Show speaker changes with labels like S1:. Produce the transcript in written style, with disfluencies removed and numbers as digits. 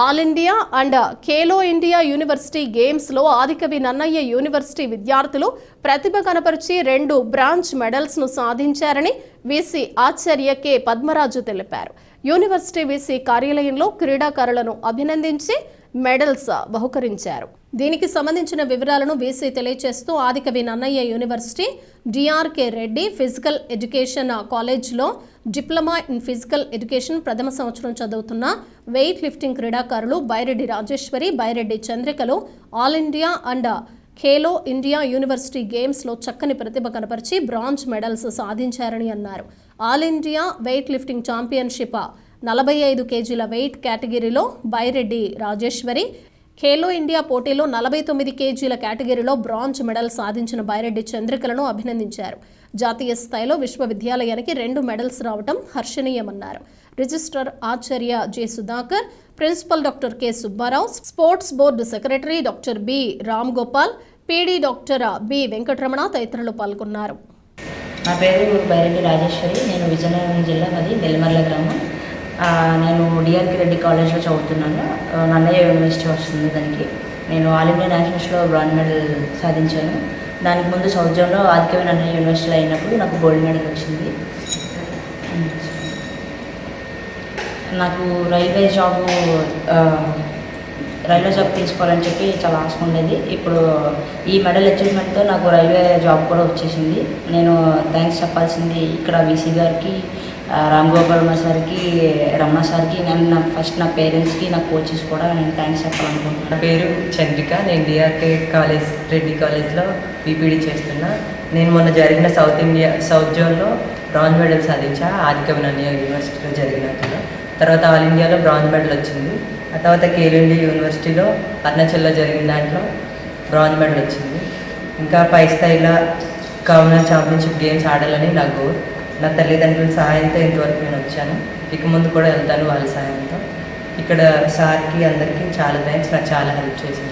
S1: All India and Khelo India university గేమ్స్లో ఆదికవి Nannaya university విద్యార్థులు ప్రతిభ కనపరిచి 2 bronze మెడల్స్ను సాధించారని VC ఆచార్య K Padmaraju తెలిపారు. యూనివర్సిటీ వీసీ కార్యాలయంలో క్రీడాకారులను అభినందించి మెడల్స్ బహుకరించారు. దీనికి సంబంధించిన వివరాలను వీసీ తెలియజేస్తూ Adikavi Nannaya university DRK Reddy physical education కాలేజ్లో డిప్లొమా ఇన్ ఫిజికల్ ఎడ్యుకేషన్ ప్రథమ సంవత్సరం చదువుతున్న వెయిట్ లిఫ్టింగ్ క్రీడాకారులు బైరెడ్డి రాజేశ్వరి, బైరెడ్డి చంద్రికలు all India and Khelo India university గేమ్స్లో చక్కని ప్రతిభ కనపరిచి బ్రాంజ్ మెడల్స్ సాధించారని అన్నారు. All India weight lifting championship 45 కేజీల వెయిట్ కేటగిరీలో బైరెడ్డి రాజేశ్వరి, ఖేలో ఇండియా పోటీలో 49 కేజీల కేటగిరీలో బ్రాంజ్ మెడల్ సాధించిన బైరెడ్డి చంద్రికలను అభినందించారు. జాతీయ స్థాయిలో విశ్వవిద్యాలయానికి 2 మెడల్స్ రావడం హర్షణీయమన్నారు. రిజిస్ట్రార్ ఆచార్య J Sudhakar, principal doctor K Subbarao, sports board secretary doctor B Ram Gopal, PD doctor B Venkataramana తదితరులు పాల్గొన్నారు.
S2: నా పేరు బైరెడ్డి రాజేశ్వరి. నేను విజయనగరం జిల్లా, మాది నెల్లిమర్ల గ్రామం. నేను డిఆర్కే రెడ్డి కాలేజ్లో చదువుతున్నాను. నన్నయ్య యూనివర్సిటీ వస్తుంది. దానికి నేను ఆల్ ఇండియా నేషనల్స్లో బ్రాంజ్ మెడల్ సాధించాను. దానికి ముందు సౌత్ జోన్లో ఆదికవి నన్నయ్య యూనివర్సిటీలో అయినప్పుడు నాకు గోల్డ్ మెడల్ వచ్చింది. నాకు రైల్వే జాబ్ తీసుకోవాలని చెప్పి చాలా ఆశ ఉండేది. ఇప్పుడు ఈ మెడల్ అచీవ్మెంట్తో నాకు రైల్వే జాబ్ కూడా వచ్చేసింది. నేను థ్యాంక్స్ చెప్పాల్సింది ఇక్కడ వీసీ గారికి, రామ్ గోపాల్ సార్కి, రమణ సార్కి, నేను ఫస్ట్ నా పేరెంట్స్కి, నా కోచెస్ కూడా నేను థ్యాంక్స్ చెప్పాలనుకుంటున్నాను.
S3: నా పేరు చంద్రిక. నేను డిఆర్కే కాలేజ్ రెడ్డి కాలేజ్లో బీపీడీ చేస్తున్నా. నేను మొన్న జరిగిన సౌత్ జోన్లో బ్రాంజ్ మెడల్ సాధించా ఆదికవి నన్నయ్య యూనివర్సిటీలో జరిగినట్టుగా. తర్వాత ఆల్ ఇండియాలో బ్రాంజ్ మెడల్ వచ్చింది. ఆ తర్వాత ఖేలో ఇండియా యూనివర్సిటీలో అరుణాచల్లో జరిగిన దాంట్లో బ్రాంజ్ మెడల్ వచ్చింది. ఇంకా పై స్థాయిలో కామన్వెల్త్ ఛాంపియన్షిప్ గేమ్స్ ఆడాలని నా గోల్. నా తల్లిదండ్రుల సహాయంతో ఇంతవరకు నేను వచ్చాను. ఇక ముందు కూడా వెళ్తాను వాళ్ళ సహాయంతో. ఇక్కడ సార్కి అందరికీ చాలా థ్యాంక్స్. నాకు చాలా హెల్ప్ చేసింది.